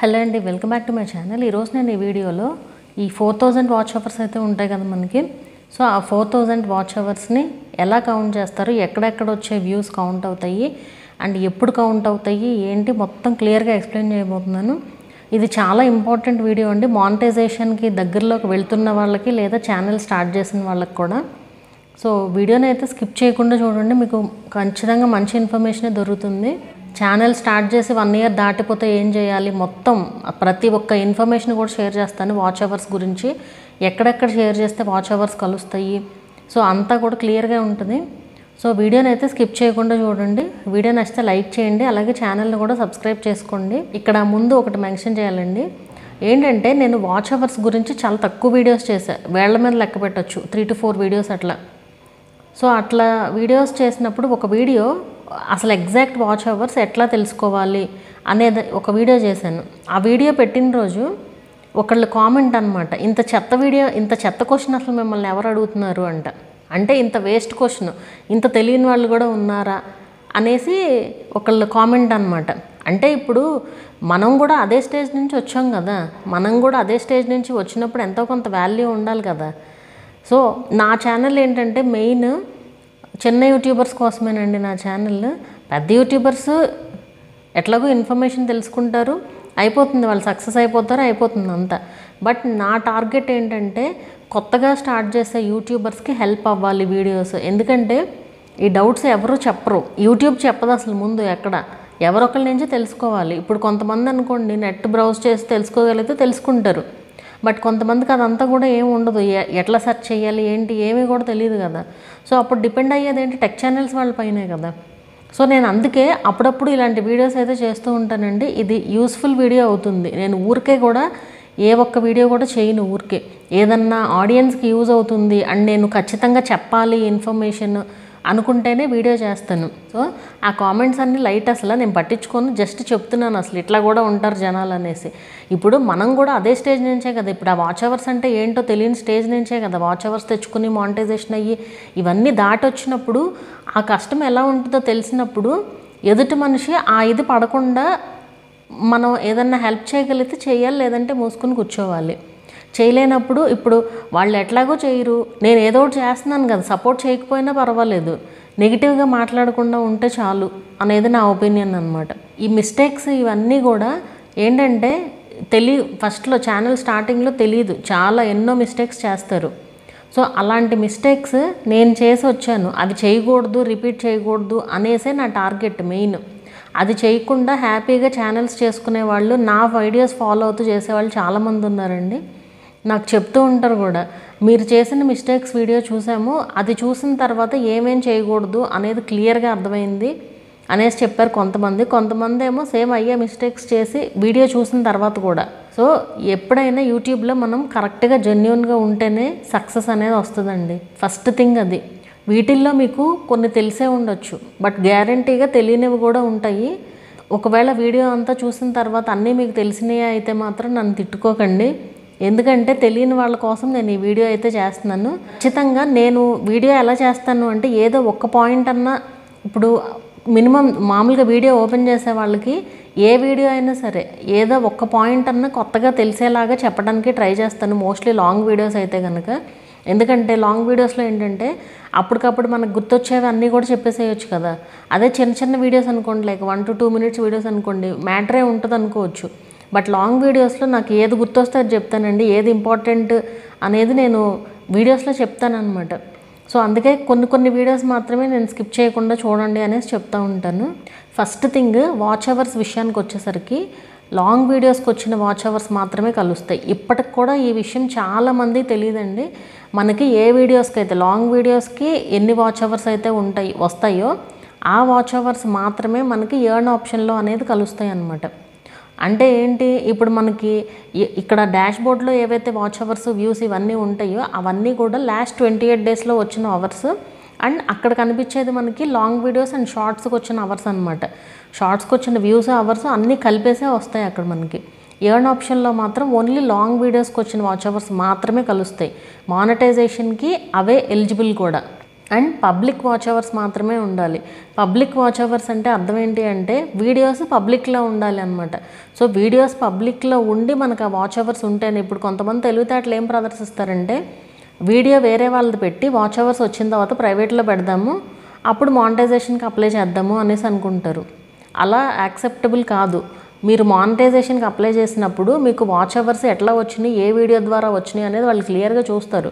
Hello అండి, welcome back to my channel. ఈరోజు నేను ఈ వీడియోలో ఈ 4000 వాచ్ అవర్స్ అయితే ఉంటాయి కదా మనకి. సో ఆ 4000 వాచ్ అవర్స్ని ఎలా కౌంట్ చేస్తారు, ఎక్కడెక్కడ వచ్చే వ్యూస్ కౌంట్ అవుతాయి అండ్ ఎప్పుడు కౌంట్ అవుతాయి ఏంటి మొత్తం క్లియర్గా ఎక్స్ప్లెయిన్ చేయబోతున్నాను. ఇది చాలా ఇంపార్టెంట్ వీడియో అండి, మానిటైజేషన్కి దగ్గరలోకి వెళ్తున్న వాళ్ళకి లేదా ఛానల్ స్టార్ట్ చేసిన వాళ్ళకి కూడా. సో వీడియోని అయితే స్కిప్ చేయకుండా చూడండి, మీకు ఖచ్చితంగా మంచి ఇన్ఫర్మేషన్ దొరుకుతుంది. ఛానల్ స్టార్ట్ చేసి 1 ఇయర్ దాటిపోతే ఏం చేయాలి, మొత్తం ప్రతి ఒక్క ఇన్ఫర్మేషన్ కూడా షేర్ చేస్తాను. వాచ్ అవర్స్ గురించి ఎక్కడెక్కడ షేర్ చేస్తే వాచ్ అవర్స్ కలుస్తాయి, సో అంతా కూడా క్లియర్గా ఉంటుంది. సో వీడియోని అయితే స్కిప్ చేయకుండా చూడండి. వీడియో నచ్చితే లైక్ చేయండి, అలాగే ఛానల్ని కూడా సబ్స్క్రైబ్ చేసుకోండి. ఇక్కడ ముందు ఒకటి మెన్షన్ చేయాలండి, ఏంటంటే నేను వాచ్ అవర్స్ గురించి చాలా తక్కువ వీడియోస్ చేశాను, వేళ్ల మీద లెక్క పెట్టచ్చు, 3 to 4 వీడియోస్ అట్లా. సో అట్లా వీడియోస్ చేసినప్పుడు ఒక వీడియో అసలు ఎగ్జాక్ట్ వాచ్ అవర్స్ ఎట్లా తెలుసుకోవాలి అనేది ఒక వీడియో చేశాను. ఆ వీడియో పెట్టిన రోజు ఒకళ్ళు కామెంట్ అనమాట, ఇంత చెత్త వీడియో, ఇంత చెత్త క్వశ్చన్ అసలు మిమ్మల్ని ఎవరు అడుగుతున్నారు అంటే ఇంత వేస్ట్ క్వశ్చన్, ఇంత తెలియని వాళ్ళు కూడా ఉన్నారా అనేసి ఒకళ్ళు కామెంట్ అనమాట. అంటే ఇప్పుడు మనం కూడా అదే స్టేజ్ నుంచి వచ్చాం కదా, మనం కూడా అదే స్టేజ్ నుంచి వచ్చినప్పుడు ఎంతో కొంత వాల్యూ ఉండాలి కదా. సో నా ఛానల్ ఏంటంటే మెయిన్ చిన్న యూట్యూబర్స్ కోసమేనండి నా ఛానల్. పెద్ద యూట్యూబర్స్ ఎట్లాగో ఇన్ఫర్మేషన్ తెలుసుకుంటారు, అయిపోతుంది, వాళ్ళు సక్సెస్ అయిపోతారు, అయిపోతుంది అంతా. బట్ నా టార్గెట్ ఏంటంటే కొత్తగా స్టార్ట్ చేసే యూట్యూబర్స్కి హెల్ప్ అవ్వాలి వీడియోస్. ఎందుకంటే ఈ డౌట్స్ ఎవరు చెప్పరు, యూట్యూబ్ చెప్పదు అసలు ముందు ఎక్కడ, ఎవరొకరి నుంచి తెలుసుకోవాలి. ఇప్పుడు కొంతమంది అనుకోండి నెట్ బ్రౌజ్ చేసి తెలుసుకోగలిగితే తెలుసుకుంటారు, బట్ కొంతమందికి అదంతా కూడా ఏమి ఉండదు, ఎట్లా సెర్చ్ చేయాలి ఏంటి ఏమీ కూడా తెలియదు కదా. సో అప్పుడు డిపెండ్ అయ్యేది ఏంటి, టెక్ ఛానల్స్ వాళ్ళ పైనే కదా. సో నేను అందుకే అప్పుడప్పుడు ఇలాంటి వీడియోస్ అయితే చేస్తూ ఉంటానండి. ఇది యూస్ఫుల్ వీడియో అవుతుంది. నేను ఊరికే కూడా ఏ ఒక్క వీడియో కూడా చేయను, ఊరికే ఏదన్నా ఆడియన్స్కి యూజ్ అవుతుంది అండ్ నేను ఖచ్చితంగా చెప్పాలి ఇన్ఫర్మేషన్ అనుకుంటేనే వీడియో చేస్తాను. సో ఆ కామెంట్స్ అన్నీ లైట్ అసలు నేను పట్టించుకొని జస్ట్ చెప్తున్నాను అసలు ఇట్లా కూడా ఉంటారు జనాలు అనేసి. ఇప్పుడు మనం కూడా అదే స్టేజ్ నుంచే కదా, ఇప్పుడు ఆ వాచ్ అవర్స్ అంటే ఏంటో తెలియని స్టేజ్ నుంచే కదా వాచ్ అవర్స్ తెచ్చుకుని మానిటైజేషన్ అయ్యి ఇవన్నీ దాటి వచ్చినప్పుడు ఆ కష్టం ఎలా ఉంటుందో తెలిసినప్పుడు ఎదుటి మనిషి ఆ ఇది పడకుండా మనం ఏదన్నా హెల్ప్ చేయగలిగితే చేయాలి, లేదంటే మూసుకొని కూర్చోవాలి. చేయలేనప్పుడు ఇప్పుడు వాళ్ళు ఎట్లాగో చేయరు, నేను ఏదో ఒకటి చేస్తున్నాను కదా, సపోర్ట్ చేయకపోయినా పర్వాలేదు, నెగిటివ్గా మాట్లాడకుండా ఉంటే చాలు అనేది నా ఒపీనియన్ అనమాట. ఈ మిస్టేక్స్ ఇవన్నీ కూడా ఏంటంటే ఫస్ట్లో ఛానల్ స్టార్టింగ్లో తెలియదు, చాలా ఎన్నో మిస్టేక్స్ చేస్తారు. సో అలాంటి మిస్టేక్స్ నేను చేసి వచ్చాను, అవి చేయకూడదు, రిపీట్ చేయకూడదు అనేసే నా టార్గెట్ మెయిన్. అది చేయకుండా హ్యాపీగా ఛానల్స్ చేసుకునే వాళ్ళు, నా వీడియోస్ ఫాలో అవుతూ చేసేవాళ్ళు చాలామంది ఉన్నారండి. నాకు చెప్తూ ఉంటారు కూడా, మీరు చేసిన మిస్టేక్స్ వీడియో చూసాము, అది చూసిన తర్వాత ఏమేం చేయకూడదు అనేది క్లియర్గా అర్థమైంది అనేసి చెప్పారు కొంతమంది ఏమో సేమ్ అయ్యే మిస్టేక్స్ చేసి వీడియో చూసిన తర్వాత కూడా. సో ఎప్పుడైనా యూట్యూబ్లో మనం కరెక్ట్గా జెన్యూన్గా ఉంటేనే సక్సెస్ అనేది వస్తుందండి, ఫస్ట్ థింగ్ అది. వీటిల్లో మీకు కొన్ని తెలిసే ఉండొచ్చు, బట్ గ్యారంటీగా తెలియనివి కూడా ఉంటాయి. ఒకవేళ వీడియో అంతా చూసిన తర్వాత అన్నీ మీకు తెలిసినవి అయితే మాత్రం నన్ను తిట్టుకోకండి, ఎందుకంటే తెలియని వాళ్ళ కోసం నేను ఈ వీడియో అయితే చేస్తున్నాను. ఖచ్చితంగా నేను వీడియో ఎలా చేస్తాను అంటే ఏదో ఒక్క పాయింట్ అన్నా, ఇప్పుడు మినిమం మామూలుగా వీడియో ఓపెన్ చేసే వాళ్ళకి ఏ వీడియో అయినా సరే ఏదో ఒక్క పాయింట్ అన్నా కొత్తగా తెలిసేలాగా చెప్పడానికి ట్రై చేస్తాను, మోస్ట్లీ లాంగ్ వీడియోస్ అయితే కనుక. ఎందుకంటే లాంగ్ వీడియోస్లో ఏంటంటే అప్పటికప్పుడు మనకు గుర్తొచ్చేవి అన్నీ కూడా చెప్పేసేయచ్చు కదా. అదే చిన్న వీడియోస్ అనుకోండి, లైక్ 1 to 2 minutes వీడియోస్ అనుకోండి, మ్యాటరే ఉంటుంది అనుకోవచ్చు. బట్ లాంగ్ వీడియోస్లో నాకు ఏది గుర్తొస్తే అది చెప్తానండి, ఏది ఇంపార్టెంట్ అనేది నేను వీడియోస్లో చెప్తానమాట. సో అందుకే కొన్ని వీడియోస్ మాత్రమే నేను స్కిప్ చేయకుండా చూడండి అనేసి చెప్తూ ఉంటాను. ఫస్ట్ థింగ్, వాచ్ అవర్స్ విషయానికి వచ్చేసరికి లాంగ్ వీడియోస్కి వచ్చిన వాచ్ అవర్స్ మాత్రమే కలుస్తాయి. ఇప్పటికి కూడా ఈ విషయం చాలామంది తెలియదండి. మనకి ఏ వీడియోస్కి అయితే లాంగ్ వీడియోస్కి ఎన్ని వాచ్ అవర్స్ అయితే వస్తాయో ఆ వాచ్ అవర్స్ మాత్రమే మనకి ఎర్న్ ఆప్షన్లో అనేది కలుస్తాయి అన్నమాట. అంటే ఏంటి, ఇప్పుడు మనకి ఇక్కడ డాష్ బోర్డ్లో ఏవైతే వాచ్ అవర్స్ వ్యూస్ ఇవన్నీ ఉంటాయో అవన్నీ కూడా లాస్ట్ 28 daysలో వచ్చిన అవర్స్, అండ్ అక్కడ కనిపించేది మనకి లాంగ్ వీడియోస్ అండ్ షార్ట్స్కి వచ్చిన అవర్స్ అనమాట. షార్ట్స్కి వచ్చిన వ్యూస్ అవర్స్ అన్నీ కలిపేసే వస్తాయి అక్కడ మనకి. ఎర్న్ ఆప్షన్లో మాత్రం ఓన్లీ లాంగ్ వీడియోస్కి వచ్చిన వాచ్ అవర్స్ మాత్రమే కలుస్తాయి. మానిటైజేషన్కి అవే ఎలిజిబుల్ కూడా. అండ్ పబ్లిక్ వాచ్ అవర్స్ మాత్రమే ఉండాలి. పబ్లిక్ వాచ్ అవర్స్ అంటే అర్థం ఏంటి అంటే వీడియోస్ పబ్లిక్లో ఉండాలి అనమాట. సో వీడియోస్ పబ్లిక్లో ఉండి మనకు ఆ వాచ్ అవర్స్ ఉంటేనే, ఇప్పుడు కొంతమంది తెలివితేటలు ఏం ప్రదర్శిస్తారంటే వీడియో వేరే వాళ్ళది పెట్టి వాచ్ అవర్స్ వచ్చిన తర్వాత ప్రైవేట్లో పెడదాము, అప్పుడు మానిటైజేషన్కి అప్లై చేద్దాము అనేసి అనుకుంటారు. అలా యాక్సెప్టబుల్ కాదు. మీరు మానిటైజేషన్కి అప్లై చేసినప్పుడు మీకు వాచ్ అవర్స్ ఎట్లా వచ్చినాయి, ఏ వీడియో ద్వారా వచ్చినాయి అనేది వాళ్ళు క్లియర్గా చూస్తారు.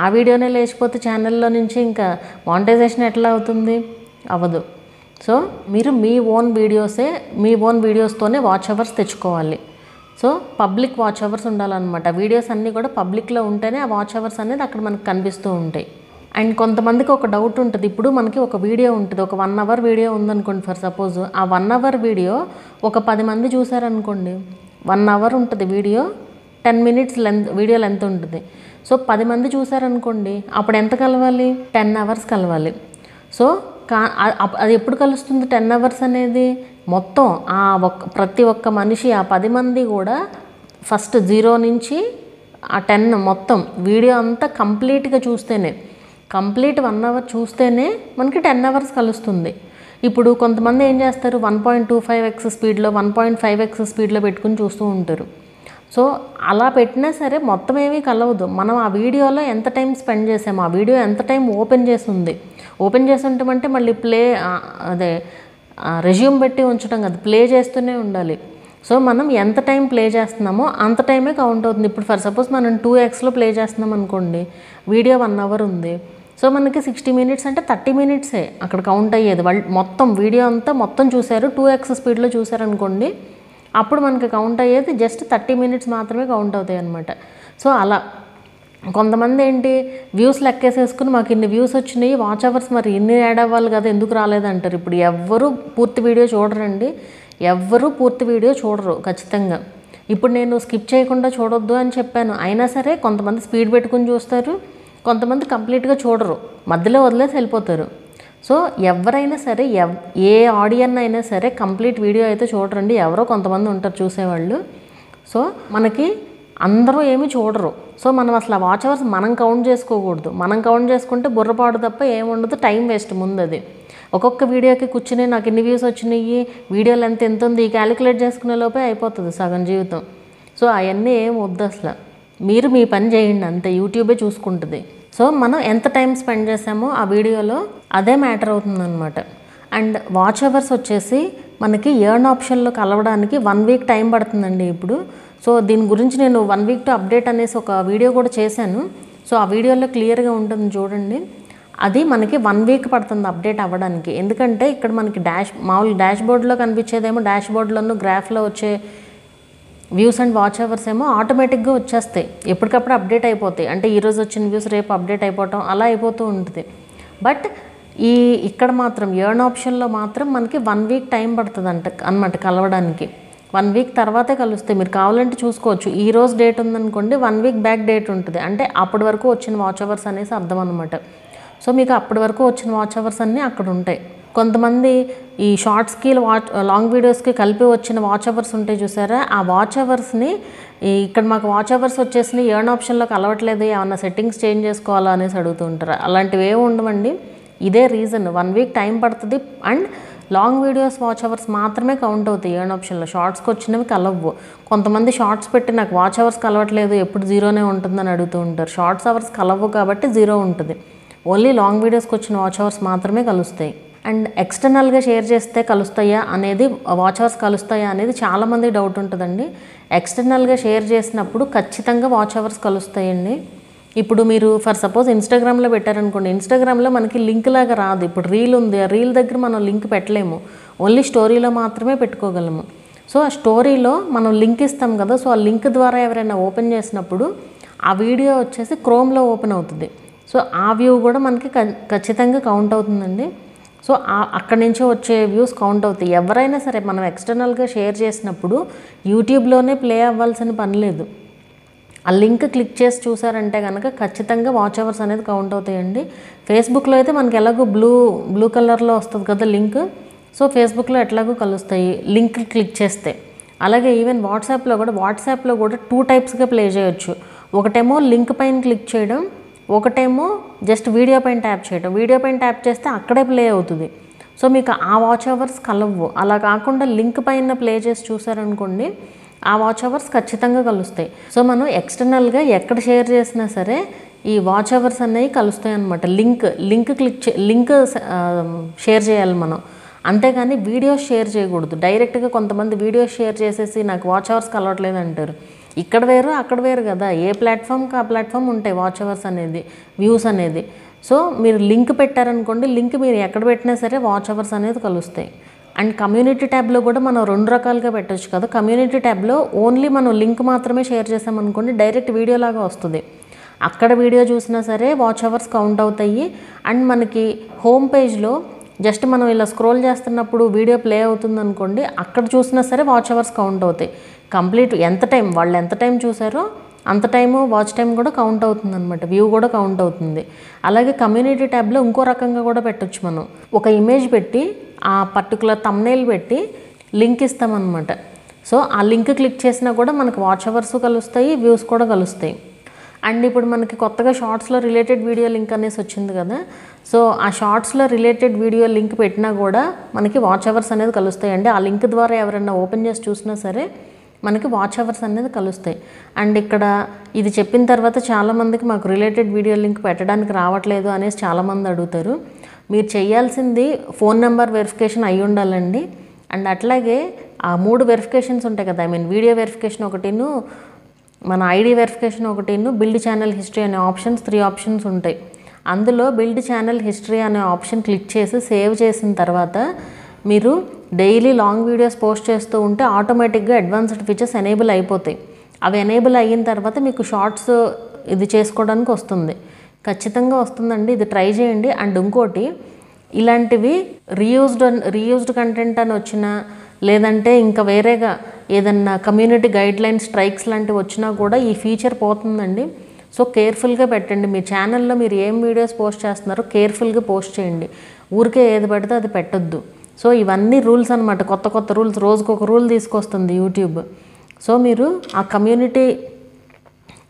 ఆ వీడియోనే లేచిపోతే ఛానల్లో నుంచి ఇంకా మానిటైజేషన్ ఎట్లా అవుతుంది? అవ్వదు. సో మీరు మీ ఓన్ వీడియోస్తోనే వాచ్ అవర్స్ తెచ్చుకోవాలి. సో పబ్లిక్ వాచ్ అవర్స్ ఉండాలన్నమాట. వీడియోస్ అన్నీ కూడా పబ్లిక్లో ఉంటేనే ఆ వాచ్ అవర్స్ అనేది అక్కడ మనకు కనిపిస్తూ ఉంటాయి. అండ్ కొంతమందికి ఒక డౌట్ ఉంటుంది. ఇప్పుడు మనకి ఒక వీడియో ఉంటుంది, ఒక 1 అవర్ వీడియో ఉందనుకోండి ఫర్ సపోజ్. ఆ 1 అవర్ వీడియో ఒక 10 మంది చూసారనుకోండి, 1 అవర్ ఉంటుంది వీడియో, 10 మినిట్స్ వీడియో లెంత్ ఉంటుంది. సో 10 మంది చూసారనుకోండి, అప్పుడు ఎంత కలవాలి? 10 అవర్స్ కలవాలి. సో అది ఎప్పుడు కలుస్తుంది 10 అవర్స్ అనేది? మొత్తం ప్రతి ఒక్క మనిషి, ఆ 10 మంది కూడా ఫస్ట్ 0 నుంచి ఆ 10 మొత్తం వీడియో అంతా కంప్లీట్గా చూస్తేనే, కంప్లీట్ 1 అవర్ చూస్తేనే మనకి 10 అవర్స్ కలుస్తుంది. ఇప్పుడు కొంతమంది ఏం చేస్తారు, 1.25x స్పీడ్లో 1.5x స్పీడ్లో పెట్టుకుని చూస్తూ ఉంటారు. సో అలా పెట్టినా సరే మొత్తం ఏమీ కలవదు. మనం ఆ వీడియోలో ఎంత టైం స్పెండ్ చేసాము, ఆ వీడియో ఎంత టైం ఓపెన్ చేసి ఉంటామంటే మళ్ళీ రెజ్యూమ్ పెట్టి ఉంచడం కదా, ప్లే చేస్తూనే ఉండాలి. సో మనం ఎంత టైం ప్లే చేస్తున్నామో అంత టైమే కౌంట్ అవుతుంది. ఇప్పుడు ఫర్ సపోజ్ మనం 2xలో ప్లే చేస్తున్నాం అనుకోండి, వీడియో 1 అవర్ ఉంది. సో మనకి 60 మినిట్స్ అంటే 30 మినిట్సే అక్కడ కౌంట్ అయ్యేది. వాళ్ళు మొత్తం వీడియో అంతా మొత్తం చూశారు, 2x స్పీడ్లో చూసారనుకోండి, అప్పుడు మనకి కౌంట్ అయ్యేది జస్ట్ 30 మినిట్స్ మాత్రమే కౌంట్ అవుతాయి అన్నమాట. సో అలా కొంతమంది ఏంటి, వ్యూస్ లెక్కేసేసుకుని మాకు ఇన్ని వ్యూస్ వచ్చినాయి, వాచ్ అవర్స్ మరి ఇన్ని యాడ్ అవ్వాలి కదా, ఎందుకు రాలేదంటారు. ఇప్పుడు ఎవ్వరూ పూర్తి వీడియో చూడరండి, ఎవ్వరూ పూర్తి వీడియో చూడరు ఖచ్చితంగా. ఇప్పుడు నేను స్కిప్ చేయకుండా చూడొద్దు అని చెప్పాను, అయినా సరే కొంతమంది స్పీడ్ పెట్టుకుని చూస్తారు, కొంతమంది కంప్లీట్గా చూడరు, మధ్యలో వదిలేసి వెళ్ళిపోతారు. సో ఎవరైనా సరే, ఏ ఆడియన్ అయినా సరే కంప్లీట్ వీడియో అయితే చూడరండి, ఎవరో కొంతమంది ఉంటారు చూసేవాళ్ళు. సో మనకి అందరూ ఏమీ చూడరు. సో మనం అసలు ఆ వాచ్ అవర్స్ మనం కౌంట్ చేసుకోకూడదు. మనం కౌంట్ చేసుకుంటే బుర్రపాడు తప్ప ఏముండదు, టైం వేస్ట్ ముందు. అది ఒక్కొక్క వీడియోకి కూర్చుని నాకు ఇన్ని వ్యూస్ వచ్చినాయి, వీడియో లెంత్ ఎంత ఉంది, క్యాలిక్యులేట్ చేసుకునే లోపే అయిపోతుంది సగం జీవితం. సో అవన్నీ ఏం వద్దు అసలు. మీరు మీ పని చేయండి అంతే, యూట్యూబే చూసుకుంటుంది. సో మనం ఎంత టైం స్పెండ్ చేసామో ఆ వీడియోలో అదే మ్యాటర్ అవుతుందన్నమాట. అండ్ వాచ్ అవర్స్ వచ్చేసి మనకి ఎర్న్ ఆప్షన్లో కలవడానికి 1 వీక్ టైం పడుతుందండి ఇప్పుడు. సో దీని గురించి నేను 1 వీక్ టు అప్డేట్ అనేసి ఒక వీడియో కూడా చేశాను. సో ఆ వీడియోలో క్లియర్గా ఉంటుంది చూడండి. అది మనకి 1 వీక్ పడుతుంది అప్డేట్ అవ్వడానికి. ఎందుకంటే ఇక్కడ మనకి మామూలు డాష్ బోర్డ్లో కనిపించేదేమో డాష్ బోర్డ్లోనూ గ్రాఫ్లో వచ్చే వ్యూస్ అండ్ వాచ్ అవర్స్ ఏమో ఆటోమేటిక్గా వచ్చేస్తాయి, ఎప్పటికప్పుడు అప్డేట్ అయిపోతాయి. అంటే ఈరోజు వచ్చిన వ్యూస్ రేపు అప్డేట్ అయిపోవటం అలా అయిపోతూ ఉంటుంది. బట్ ఇక్కడ మాత్రం ఎర్న్ ఆప్షన్లో మాత్రం మనకి 1 వీక్ టైం పడుతుంది అన్నమాట కలవడానికి. 1 వీక్ తర్వాతే కలుస్తాయి. మీరు కావాలంటే చూసుకోవచ్చు, ఈ రోజు డేట్ ఉందనుకోండి, 1 వీక్ బ్యాక్ డేట్ ఉంటుంది, అంటే అప్పటి వరకు వచ్చిన వాచ్ అవర్స్ అనేసి అర్థం అనమాట. సో మీకు అప్పటి వరకు వచ్చిన వాచ్ అవర్స్ అన్నీ అక్కడ ఉంటాయి. కొంతమంది ఈ షార్ట్స్కి లాంగ్ వీడియోస్కి కలిపి వచ్చిన వాచ్ అవర్స్ ఉంటాయి చూసారా, ఆ వాచ్ అవర్స్ని ఇక్కడ మాకు వాచ్ అవర్స్ వచ్చేసినాయి, ఎర్న్ ఆప్షన్లోకి అలవట్లేదు, ఏమన్నా సెట్టింగ్స్ చేంజ్ చేసుకోవాలా అనేసి అడుగుతూ ఉంటారు. అలాంటివి ఏమి ఉండవండి, ఇదే రీజన్. 1 వీక్ టైం పడుతుంది. And long videos watch hours మాత్రమే కౌంట్ అవుతాయి ఎర్న్ ఆప్షన్లో, షార్ట్స్కి వచ్చినవి కలవ్వు. కొంతమంది షార్ట్స్ పెట్టి నాకు వాచ్ అవర్స్ కలవట్లేదు, ఎప్పుడు 0నే ఉంటుందని అడుగుతూ ఉంటారు. షార్ట్స్ అవర్స్ కలవ్వు కాబట్టి 0 ఉంటుంది. ఓన్లీ లాంగ్ వీడియోస్కి వచ్చిన వాచ్ అవర్స్ మాత్రమే కలుస్తాయి. అండ్ ఎక్స్టర్నల్గా షేర్ చేస్తే కలుస్తాయా అనేది, వాచ్ అవర్స్ కలుస్తాయా అనేది చాలామంది డౌట్ ఉంటుందండి. ఎక్స్టర్నల్గా షేర్ చేసినప్పుడు ఖచ్చితంగా వాచ్ అవర్స్ కలుస్తాయండి. ఇప్పుడు మీరు ఫర్ సపోజ్ ఇన్స్టాగ్రామ్లో పెట్టారనుకోండి, ఇన్స్టాగ్రామ్లో మనకి లింక్ లాగా రాదు. ఇప్పుడు రీల్ ఉంది, ఆ రీల్ దగ్గర మనం లింక్ పెట్టలేము, ఓన్లీ స్టోరీలో మాత్రమే పెట్టుకోగలము. సో ఆ స్టోరీలో మనం లింక్ ఇస్తాం కదా, సో ఆ లింక్ ద్వారా ఎవరైనా ఓపెన్ చేసినప్పుడు ఆ వీడియో వచ్చేసి క్రోమ్లో ఓపెన్ అవుతుంది. సో ఆ వ్యూ కూడా మనకి ఖచ్చితంగా కౌంట్ అవుతుందండి. సో అక్కడి నుంచి వచ్చే వ్యూస్ కౌంట్ అవుతాయి. ఎవరైనా సరే మనం ఎక్స్టర్నల్గా షేర్ చేసినప్పుడు యూట్యూబ్లోనే ప్లే అవ్వాల్సిన పని లేదు. ఆ లింక్ క్లిక్ చేసి చూసారంటే కనుక ఖచ్చితంగా వాచ్ అవర్స్ అనేది కౌంట్ అవుతాయండి. ఫేస్బుక్లో అయితే మనకి ఎలాగో బ్లూ కలర్లో వస్తుంది కదా లింక్, సో ఫేస్బుక్లో ఎట్లాగో కలుస్తాయి లింక్ క్లిక్ చేస్తే. అలాగే ఈవెన్ వాట్సాప్లో కూడా 2 టైప్స్గా ప్లే చేయొచ్చు. ఒకటేమో లింక్ పైన క్లిక్ చేయడం, ఒకటేమో జస్ట్ వీడియో పైన ట్యాప్ చేయడం, వీడియో పైన ట్యాప్ చేస్తే అక్కడే ప్లే అవుతుంది. సో మీకు ఆ వాచ్ అవర్స్ కలవు. అలా కాకుండా లింక్ పైన ప్లే చేసి చూసారనుకోండి, ఆ వాచ్ అవర్స్ ఖచ్చితంగా కలుస్తాయి. సో మనం ఎక్స్టర్నల్గా ఎక్కడ షేర్ చేసినా సరే ఈ వాచ్ అవర్స్ అనేవి కలుస్తాయి అన్నమాట. లింక్ షేర్ చేయాలి మనం, అంతేగాని వీడియోస్ షేర్ చేయకూడదు. డైరెక్ట్గా కొంతమంది వీడియోస్ షేర్ చేసేసి నాకు వాచ్ అవర్స్ కలవట్లేదు అంటారు. ఇక్కడ వేరు అక్కడ వేరు కదా, ఏ ప్లాట్ఫామ్కి ఆ ప్లాట్ఫామ్ ఉంటాయి వాచ్ అవర్స్ అనేది, వ్యూస్ అనేది. సో మీరు లింక్ పెట్టారనుకోండి, లింక్ మీరు ఎక్కడ పెట్టినా సరే వాచ్ అవర్స్ అనేది కలుస్తాయి. అండ్ కమ్యూనిటీ ట్యాబ్లో కూడా మనం 2 రకాలుగా పెట్టవచ్చు కదా. కమ్యూనిటీ ట్యాబ్లో ఓన్లీ మనం లింక్ మాత్రమే షేర్ చేసామనుకోండి, డైరెక్ట్ వీడియో లాగా వస్తుంది. అక్కడ వీడియో చూసినా సరే వాచ్ అవర్స్ కౌంట్ అవుతాయి. అండ్ మనకి హోమ్ పేజ్లో జస్ట్ మనం ఇలా స్క్రోల్ చేస్తున్నప్పుడు వీడియో ప్లే అవుతుంది అనుకోండి, అక్కడ చూసినా సరే వాచ్ అవర్స్ కౌంట్ అవుతాయి. కంప్లీట్ వాళ్ళు ఎంత టైం చూసారో అంత టైము వాచ్ టైం కూడా కౌంట్ అవుతుంది అనమాట, వ్యూ కూడా కౌంట్ అవుతుంది. అలాగే కమ్యూనిటీ ట్యాబ్లో ఇంకో రకంగా కూడా పెట్టవచ్చు. మనం ఒక ఇమేజ్ పెట్టి ఆ పర్టికులర్ థంబ్నెయిల్ పెట్టి లింక్ ఇస్తామన్నమాట. సో ఆ లింక్ క్లిక్ చేసినా కూడా మనకు వాచ్ అవర్స్ కలుస్తాయి, వ్యూస్ కూడా కలుస్తాయి. అండ్ ఇప్పుడు మనకి కొత్తగా షార్ట్స్లో రిలేటెడ్ వీడియో లింక్ అనేసి వచ్చింది కదా. సో ఆ షార్ట్స్లో రిలేటెడ్ వీడియో లింక్ పెట్టినా కూడా మనకి వాచ్ అవర్స్ అనేది కలుస్తాయి అండి. ఆ లింక్ ద్వారా ఎవరైనా ఓపెన్ చేసి చూసినా సరే మనకి వాచ్ అవర్స్ అనేది కలుస్తాయి. అండ్ ఇక్కడ ఇది చెప్పిన తర్వాత చాలామందికి మాకు రిలేటెడ్ వీడియో లింక్ పెట్టడానికి రావట్లేదు అనేసి చాలామంది అడుగుతారు. మీరు చేయాల్సింది ఫోన్ నెంబర్ వెరిఫికేషన్ అయి ఉండాలండి. అండ్ అట్లాగే ఆ 3 వెరిఫికేషన్స్ ఉంటాయి కదా, వీడియో వెరిఫికేషన్ ఒకటిను, మన ఐడి వెరిఫికేషన్ ఒకటిను, బిల్డ్ ఛానల్ హిస్టరీ అనే 3 ఆప్షన్స్ ఉంటాయి. అందులో బిల్డ్ ఛానల్ హిస్టరీ అనే ఆప్షన్ క్లిక్ చేసి సేవ్ చేసిన తర్వాత మీరు డైలీ లాంగ్ వీడియోస్ పోస్ట్ చేస్తూ ఉంటే ఆటోమేటిక్గా అడ్వాన్స్డ్ ఫీచర్స్ ఎనేబుల్ అయిపోతాయి. అవి ఎనేబుల్ అయిన తర్వాత మీకు షార్ట్స్ ఇది చేసుకోవడానికి వస్తుంది, ఖచ్చితంగా వస్తుందండి. ఇది ట్రై చేయండి. అండ్ ఇంకోటి, ఇలాంటివి రీయూజ్డ్ కంటెంట్ అని వచ్చినా, లేదంటే ఇంకా వేరేగా ఏదన్నా కమ్యూనిటీ గైడ్లైన్స్ స్ట్రైక్స్ లాంటివి వచ్చినా కూడా ఈ ఫీచర్ పోతుందండి. సో కేర్ఫుల్గా పెట్టండి. మీ ఛానల్లో మీరు ఏం వీడియోస్ పోస్ట్ చేస్తున్నారో కేర్ఫుల్గా పోస్ట్ చేయండి. ఊరికే ఏది పెడితే అది పెట్టొద్దు. సో ఇవన్నీ రూల్స్ అనమాట, కొత్త రూల్స్, రోజుకొక రూల్ తీసుకొస్తుంది యూట్యూబ్. సో మీరు ఆ కమ్యూనిటీ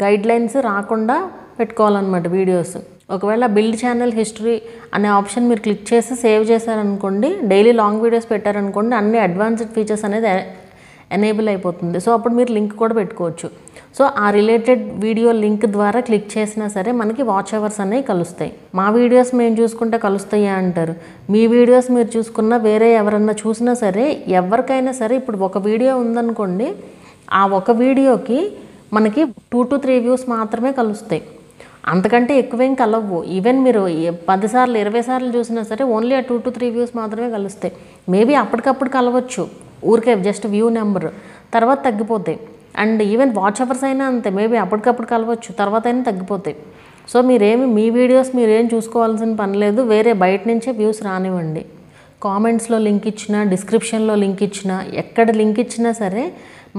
గైడ్లైన్స్ రాకుండా పెట్టుకోవాలన్నమాట వీడియోస్. ఒకవేళ బిల్డ్ ఛానల్ హిస్టరీ అనే ఆప్షన్ మీరు క్లిక్ చేసి సేవ్ చేశారనుకోండి, డైలీ లాంగ్ వీడియోస్ పెట్టారనుకోండి, అన్ని అడ్వాన్స్డ్ ఫీచర్స్ అనేది ఎనేబుల్ అయిపోతుంది. సో అప్పుడు మీరు లింక్ కూడా పెట్టుకోవచ్చు. సో ఆ రిలేటెడ్ వీడియో లింక్ ద్వారా క్లిక్ చేసినా సరే మనకి వాచ్ అవర్స్ అనేవి కలుస్తాయి. మా వీడియోస్ మేము చూసుకుంటే కలుస్తాయా అంటారు. మీ వీడియోస్ మీరు చూసుకున్నా, వేరే ఎవరన్నా చూసినా సరే, ఎవరికైనా సరే ఇప్పుడు ఒక వీడియో ఉందనుకోండి, ఆ ఒక వీడియోకి మనకి 2 to 3 వ్యూస్ మాత్రమే కలుస్తాయి, అంతకంటే ఎక్కువేం కలవు. ఈవెన్ మీరు 10 సార్లు 20 సార్లు చూసినా సరే ఓన్లీ ఆ 2 to 3 వ్యూస్ మాత్రమే కలుస్తాయి. మేబీ అప్పటికప్పుడు కలవచ్చు, ఊరికే జస్ట్ వ్యూ నెంబర్, తర్వాత తగ్గిపోతాయి. అండ్ ఈవెన్ వాచ్ అవర్స్ అయినా అంతే, మేబీ అప్పటికప్పుడు కలవచ్చు, తర్వాత అయినా తగ్గిపోతాయి. సో మీ వీడియోస్ మీరేం చూసుకోవాల్సిన పని లేదు, వేరే బయట నుంచే వ్యూస్ రానివ్వండి. కామెంట్స్లో లింక్ ఇచ్చినా, డిస్క్రిప్షన్లో లింక్ ఇచ్చినా, ఎక్కడ లింక్ ఇచ్చినా సరే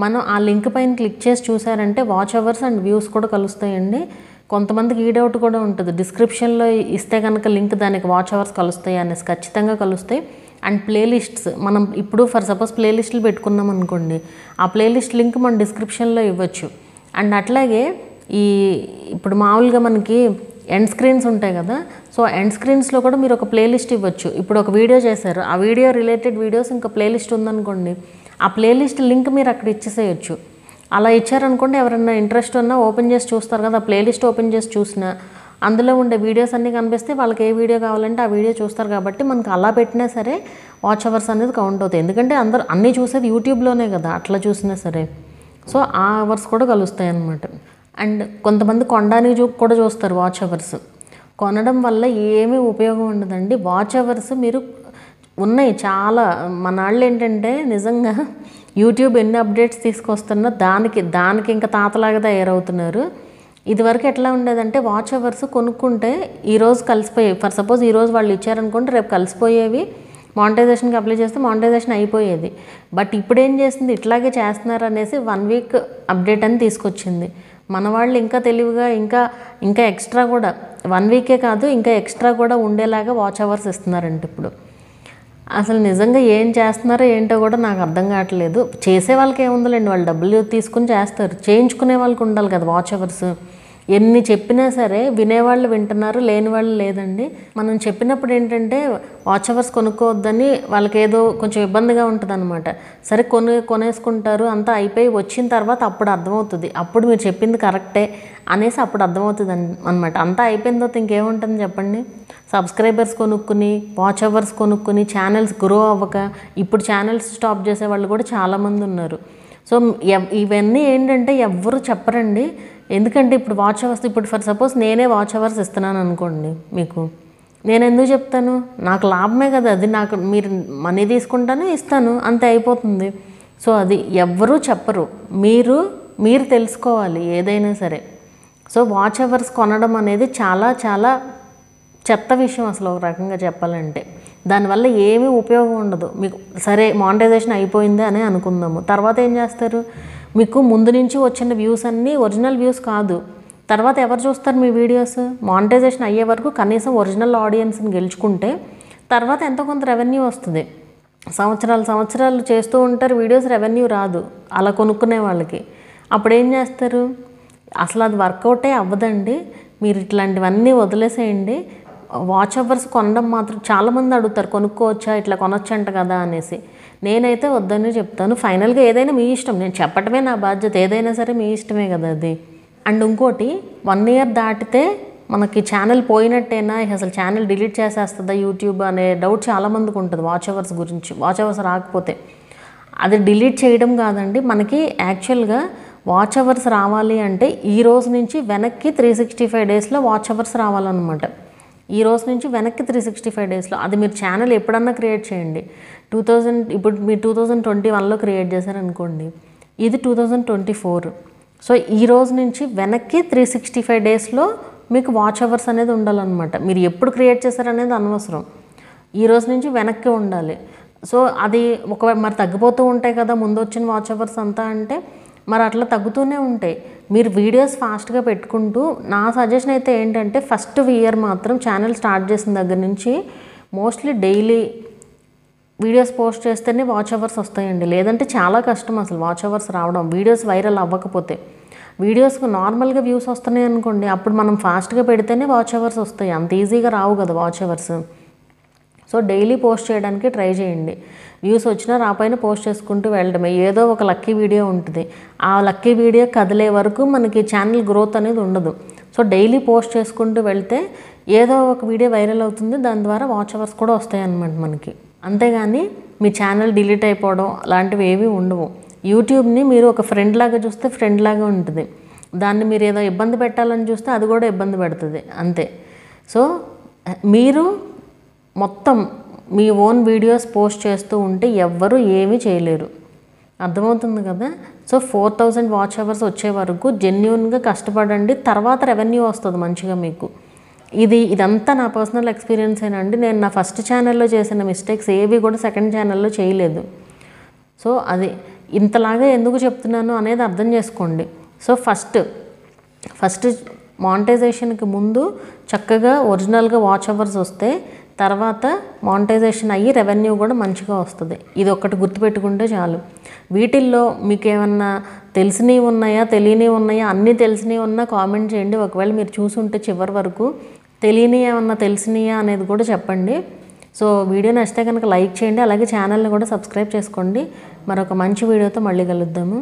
మనం ఆ లింక్ పైన క్లిక్ చేసి చూసారంటే వాచ్ అవర్స్ అండ్ వ్యూస్ కూడా కలుస్తాయండి. కొంతమందికి ఈ డౌట్ కూడా ఉంటుంది, డిస్క్రిప్షన్లో ఇస్తే కనుక లింక్ దానికి వాచ్ అవర్స్ కలుస్తాయి అనేసి. ఖచ్చితంగా కలుస్తాయి. అండ్ ప్లేలిస్ట్స్, మనం ఇప్పుడు ఫర్ సపోజ్ ప్లేలిస్టులు పెట్టుకున్నాం అనుకోండి, ఆ ప్లేలిస్ట్ లింక్ మనం డిస్క్రిప్షన్లో ఇవ్వచ్చు. అండ్ అట్లాగే ఇప్పుడు మామూలుగా మనకి ఎండ్ స్క్రీన్స్ ఉంటాయి కదా, సో ఎండ్ స్క్రీన్స్లో కూడా మీరు ఒక ప్లేలిస్ట్ ఇవ్వచ్చు. ఇప్పుడు ఒక వీడియో చేశారు, ఆ వీడియో రిలేటెడ్ వీడియోస్ ఇంకా ప్లేలిస్ట్ ఉందనుకోండి, ఆ ప్లేలిస్ట్ లింక్ మీరు అక్కడ ఇచ్చేసేయచ్చు. అలా ఇచ్చారనుకోండి, ఎవరైనా ఇంట్రెస్ట్ ఉన్నా ఓపెన్ చేసి చూస్తారు కదా, ఆ ప్లేలిస్ట్ ఓపెన్ చేసి చూసినా అందులో ఉండే వీడియోస్ అన్నీ కనిపిస్తే వాళ్ళకి ఏ వీడియో కావాలంటే ఆ వీడియో చూస్తారు. కాబట్టి మనకు అలా పెట్టినా సరే వాచ్ అవర్స్ అనేది కౌంట్ అవుతాయి. ఎందుకంటే అందరూ అన్నీ చూసేది యూట్యూబ్లోనే కదా, అట్లా చూసినా సరే. సో ఆ అవర్స్ కూడా కలుస్తాయి అన్నమాట. అండ్ కొంతమంది కొనడానికి కూడా చూస్తారు వాచ్ అవర్స్. కొనడం వల్ల ఏమీ ఉపయోగం ఉండదండి. వాచ్ అవర్స్ మీరు ఉన్నాయి చాలా. మన వాళ్ళు ఏంటంటే నిజంగా యూట్యూబ్ ఎన్ని అప్డేట్స్ తీసుకొస్తున్నా దానికి ఇంకా తాతలాగా తయారవుతున్నారు. ఇదివరకు ఎట్లా ఉండేదంటే వాచ్ అవర్స్ కొనుక్కుంటే ఈరోజు కలిసిపోయేవి. ఫర్ సపోజ్ ఈరోజు వాళ్ళు ఇచ్చారనుకుంటే రేపు కలిసిపోయేవి, మానిటైజేషన్కి అప్లై చేస్తే మానిటైజేషన్ అయిపోయేది. బట్ ఇప్పుడు ఏం చేసింది, ఇట్లాగే చేస్తున్నారు అనేసి 1 వీక్ అప్డేట్ అని తీసుకొచ్చింది. మన వాళ్ళు ఇంకా తెలివిగా ఇంకా ఎక్స్ట్రా కూడా 1 వీకే కాదు, ఇంకా ఎక్స్ట్రా కూడా ఉండేలాగా వాచ్ అవర్స్ ఇస్తున్నారంట ఇప్పుడు. అసలు నిజంగా ఏం చేస్తున్నారో ఏంటో కూడా నాకు అర్థం కావట్లేదు. చేసే వాళ్ళకి ఏముందండి, వాళ్ళు డబ్బులు తీసుకుని చేస్తారు, చేయించుకునే వాళ్ళకి ఉండాలి కదా వాచ్ అవర్స్. ఎన్ని చెప్పినా సరే వినేవాళ్ళు వింటున్నారు, లేని వాళ్ళు లేదండి. మనం చెప్పినప్పుడు ఏంటంటే వాచ్ అవర్స్ కొనుక్కోవద్దని వాళ్ళకి ఏదో కొంచెం ఇబ్బందిగా ఉంటుంది అనమాట. సరే కొనేసుకుంటారు, అంతా అయిపోయి వచ్చిన తర్వాత అప్పుడు అర్థమవుతుంది, అప్పుడు మీరు చెప్పింది కరెక్టే అనేసి అప్పుడు అర్థమవుతుంది అనమాట. అంతా అయిపోయిన తర్వాత ఇంకేముంటుంది చెప్పండి. సబ్స్క్రైబర్స్ కొనుక్కుని, వాచ్ అవర్స్ కొనుక్కుని, ఛానల్స్ గ్రో అవ్వక ఇప్పుడు ఛానల్స్ స్టాప్ చేసే వాళ్ళు కూడా చాలామంది ఉన్నారు. సో ఇవన్నీ ఏంటంటే ఎవ్వరు చెప్పరండి. ఎందుకంటే ఇప్పుడు వాచ్ అవర్స్, ఇప్పుడు ఫర్ సపోజ్ నేనే వాచ్ అవర్స్ ఇస్తున్నాను అనుకోండి మీకు, నేను ఎందుకు చెప్తాను? నాకు లాభమే కదా అది. నాకు మీరు మనీ తీసుకుంటాను, ఇస్తాను, అంతే అయిపోతుంది. సో అది ఎవ్వరూ చెప్పరు, మీరు తెలుసుకోవాలి ఏదైనా సరే. సో వాచ్ అవర్స్ కొనడం అనేది చాలా చాలా చెత్త విషయం అసలు ఒక రకంగా చెప్పాలంటే. దానివల్ల ఏమీ ఉపయోగం ఉండదు మీకు. సరే మానిటైజేషన్ అయిపోయింది అని అనుకుందాము, తర్వాత ఏం చేస్తారు? మీకు ముందు నుంచి వచ్చిన వ్యూస్ అన్నీ ఒరిజినల్ వ్యూస్ కాదు. తర్వాత ఎవరు చూస్తారు మీ వీడియోస్? మానిటైజేషన్ అయ్యే వరకు కనీసం ఒరిజినల్ ఆడియన్స్ని గెలుచుకుంటే తర్వాత ఎంతో కొంత రెవెన్యూ వస్తుంది. సంవత్సరాలు చేస్తూ ఉంటారు వీడియోస్, రెవెన్యూ రాదు అలా కొనుక్కునే వాళ్ళకి. అప్పుడు ఏం చేస్తారు? అసలు అది వర్కౌటే అవ్వదండి. మీరు ఇట్లాంటివన్నీ వదిలేసేయండి. వాచ్ అవర్స్ కొనడం మాత్రం చాలామంది అడుగుతారు, కొనుక్కోవచ్చా, ఇట్లా కొనొచ్చంట కదా అనేసి. నేనైతే వద్దని చెప్తాను. ఫైనల్గా ఏదైనా మీ ఇష్టం, నేను చెప్పటమే నా బాధ్యత. ఏదైనా సరే మీ ఇష్టమే కదా అది. అండ్ ఇంకోటి, 1 year దాటితే మనకి ఛానల్ పోయినట్టేనా, అసలు ఛానల్ డిలీట్ చేసేస్తుందా యూట్యూబ్ అనే డౌట్ చాలామందికి ఉంటుంది వాచ్ అవర్స్ గురించి. వాచ్ అవర్స్ రాకపోతే అది డిలీట్ చేయడం కాదండి. మనకి యాక్చువల్గా వాచ్ అవర్స్ రావాలి అంటే ఈ రోజు నుంచి వెనక్కి 365 daysలో వాచ్ అవర్స్ రావాలన్నమాట. ఈ రోజు నుంచి వెనక్కి 365 daysలో. అది మీరు ఛానల్ ఎప్పుడన్నా క్రియేట్ చేయండి. ఇప్పుడు మీరు 2021లో క్రియేట్ చేశారనుకోండి, ఇది 2024. సో ఈ రోజు నుంచి వెనక్కి 365 daysలో మీకు వాచ్ అవర్స్ అనేది ఉండాలన్నమాట. మీరు ఎప్పుడు క్రియేట్ చేశారనేది అనవసరం, ఈ రోజు నుంచి వెనక్కి ఉండాలి. సో అది ఒకవేళ మరి తగ్గిపోతూ ఉంటాయి కదా ముందు వచ్చిన వాచ్ అవర్స్ అంతా అంటే, మరి అట్లా తగ్గుతూనే ఉంటాయి. మీరు వీడియోస్ ఫాస్ట్గా పెట్టుకుంటూ, నా సజెషన్ అయితే ఏంటంటే ఫస్ట్ ఇయర్ మాత్రం ఛానల్ స్టార్ట్ చేసిన దగ్గర నుంచి మోస్ట్లీ డైలీ వీడియోస్ పోస్ట్ చేస్తేనే వాచ్ అవర్స్ వస్తాయండి. లేదంటే చాలా కష్టం అసలు వాచ్ అవర్స్ రావడం, వీడియోస్ వైరల్ అవ్వకపోతే. వీడియోస్కి నార్మల్గా వ్యూస్ వస్తున్నాయి అనుకోండి, అప్పుడు మనం ఫాస్ట్గా పెడితేనే వాచ్ అవర్స్ వస్తాయి. అంత ఈజీగా రావు కదా watch hours. So daily post చేయడానికి ట్రై చేయండి. వ్యూస్ వచ్చినా రాపైన పోస్ట్ చేసుకుంటూ వెళ్ళడమే. ఏదో ఒక లక్కీ వీడియో ఉంటుంది, ఆ లక్కీ వీడియో కదిలే వరకు మనకి ఛానల్ గ్రోత్ అనేది ఉండదు. సో డైలీ పోస్ట్ చేసుకుంటూ వెళ్తే ఏదో ఒక వీడియో వైరల్ అవుతుంది, దాని ద్వారా వాచ్ అవర్స్ కూడా వస్తాయి అన్నమాట మనకి. అంతేగాని మీ ఛానల్ డిలీట్ అయిపోవడం అలాంటివి ఏవి ఉండవు. యూట్యూబ్ని మీరు ఒక ఫ్రెండ్ లాగా చూస్తే ఫ్రెండ్ లాగా ఉంటుంది, దాన్ని మీరు ఏదో ఇబ్బంది పెట్టాలని చూస్తే అది కూడా ఇబ్బంది పెడుతుంది, అంతే. సో మీరు మొత్తం మీ ఓన్ వీడియోస్ పోస్ట్ చేస్తూ ఉంటే ఎవ్వరూ ఏమీ చేయలేరు, అర్థమవుతుంది కదా. సో 4000 వాచ్ అవర్స్ వచ్చే వరకు జెన్యూన్గా కష్టపడండి, తర్వాత రెవెన్యూ వస్తుంది మంచిగా మీకు. ఇదంతా నా పర్సనల్ ఎక్స్పీరియన్స్ ఏనండి. నేను నా ఫస్ట్ ఛానల్లో చేసిన మిస్టేక్స్ ఏవి కూడా సెకండ్ ఛానల్లో చేయలేదు. సో అది ఇంతలాగా ఎందుకు చెప్తున్నాను అనేది అర్థం చేసుకోండి. సో ఫస్ట్ మానిటైజేషన్కి ముందు చక్కగా ఒరిజినల్గా వాచ్ అవర్స్ వస్తే తర్వాత మానిటైజేషన్ అయ్యి రెవెన్యూ కూడా మంచిగా వస్తుంది. ఇది ఒక్కటి గుర్తుపెట్టుకుంటే చాలు. వీటిల్లో మీకు ఏమన్నా తెలిసినవి ఉన్నాయా, తెలియనివి ఉన్నాయా? అన్నీ తెలిసినవి ఉన్నా కామెంట్ చేయండి. ఒకవేళ మీరు చూసుంటే చివరి వరకు తెలియనివి ఏమన్నా తెలిసినయా అనేది కూడా చెప్పండి. సో వీడియో నచ్చితే కనుక లైక్ చేయండి, అలాగే ఛానల్ని కూడా సబ్స్క్రైబ్ చేసుకోండి. మరొక మంచి వీడియోతో మళ్ళీ కలుద్దాము.